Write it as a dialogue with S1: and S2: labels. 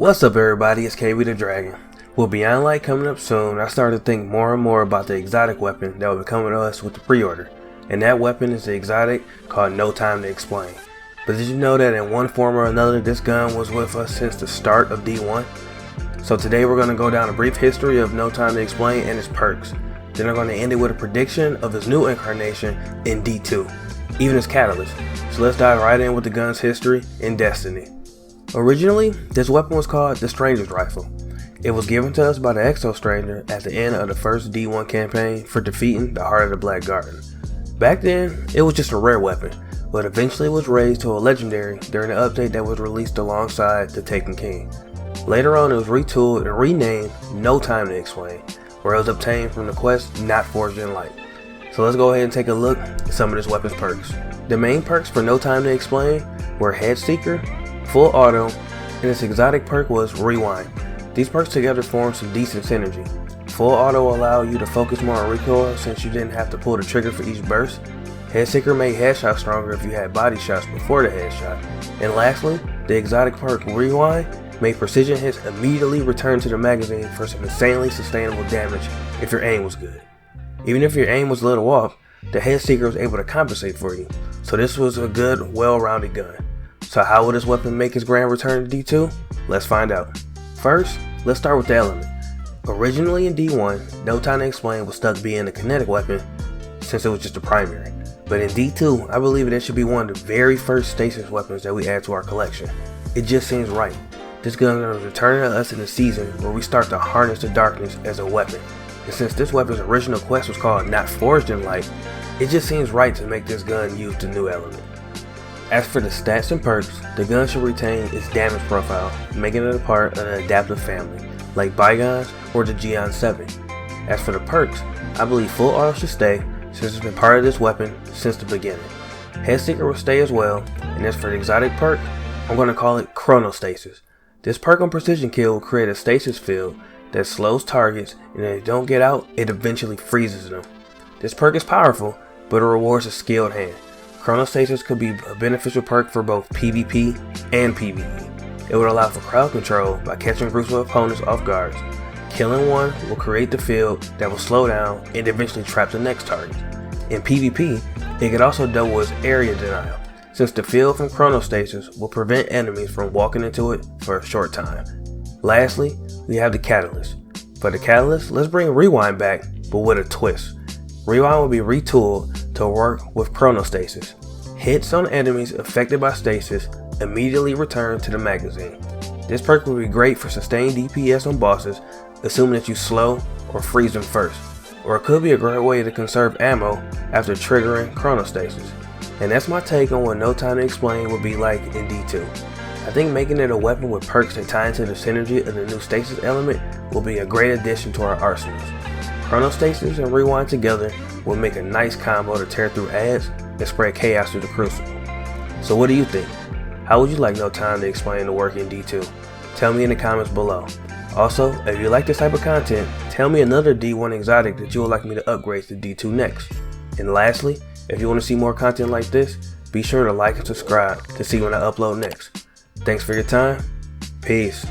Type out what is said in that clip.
S1: What's up everybody, it's KB the Dragon. With Beyond Light coming up soon, I started to think more and more about the exotic weapon that will be coming to us with the pre-order. And that weapon is the exotic called No Time to Explain. But did you know that in one form or another this gun was with us since the start of D1? So today we're going to go down a brief history of No Time to Explain and its perks. Then I'm going to end it with a prediction of its new incarnation in D2, even its catalyst. So let's dive right in with the gun's history and destiny. Originally, this weapon was called the Stranger's Rifle. It was given to us by the Exo Stranger at the end of the first D1 campaign for defeating the Heart of the Black Garden. Back then, it was just a rare weapon, but eventually was raised to a legendary during the update that was released alongside the Taken King. Later on, it was retooled and renamed No Time to Explain, where it was obtained from the quest Not Forged in Light. So let's go ahead and take a look at some of this weapon's perks. The main perks for No Time to Explain were Head Seeker, Full Auto, and its exotic perk was Rewind. These perks together form some decent synergy. Full Auto allowed you to focus more on recoil since you didn't have to pull the trigger for each burst. Head Seeker made headshots stronger if you had body shots before the headshot. And lastly, the exotic perk Rewind made precision hits immediately return to the magazine for some insanely sustainable damage if your aim was good. Even if your aim was a little off, the Head Seeker was able to compensate for you. So this was a good, well-rounded gun. So how will this weapon make its grand return to D2? Let's find out. First, let's start with the element. Originally in D1, No Time to Explain was stuck being a kinetic weapon since it was just a primary. But in D2, I believe it should be one of the very first stasis weapons that we add to our collection. It just seems right. This gun is returning to us in a season where we start to harness the darkness as a weapon. And since this weapon's original quest was called Not Forged in Light, it just seems right to make this gun use the new element. As for the stats and perks, the gun should retain its damage profile, making it a part of the adaptive family, like Bygones or the Geon 7. As for the perks, I believe Full Auto should stay, since it's been part of this weapon since the beginning. Head Seeker will stay as well, and as for the exotic perk, I'm going to call it Chronostasis. This perk on Precision Kill will create a stasis field that slows targets, and if they don't get out, it eventually freezes them. This perk is powerful, but it rewards a skilled hand. Chronostasis could be a beneficial perk for both PvP and PvE. It would allow for crowd control by catching groups of opponents off guards. Killing one will create the field that will slow down and eventually trap the next target. In PvP, it could also double as area denial, since the field from Chronostasis will prevent enemies from walking into it for a short time. Lastly, we have the Catalyst. For the Catalyst, let's bring Rewind back, but with a twist. Rewind will be retooled to work with Chronostasis. Hits on enemies affected by stasis immediately return to the magazine. This perk will be great for sustained DPS on bosses, assuming that you slow or freeze them first. Or it could be a great way to conserve ammo after triggering Chronostasis. And that's my take on what No Time to Explain would be like in D2. I think making it a weapon with perks that tie into the synergy of the new stasis element will be a great addition to our arsenals. Chronostasis and Rewind together will make a nice combo to tear through ads and spread chaos through the Crucible. So what do you think? How would you like No Time to Explain to work in D2? Tell me in the comments below. Also, if you like this type of content, tell me another D1 exotic that you would like me to upgrade to D2 next. And lastly, if you want to see more content like this, be sure to like and subscribe to see when I upload next. Thanks for your time. Peace.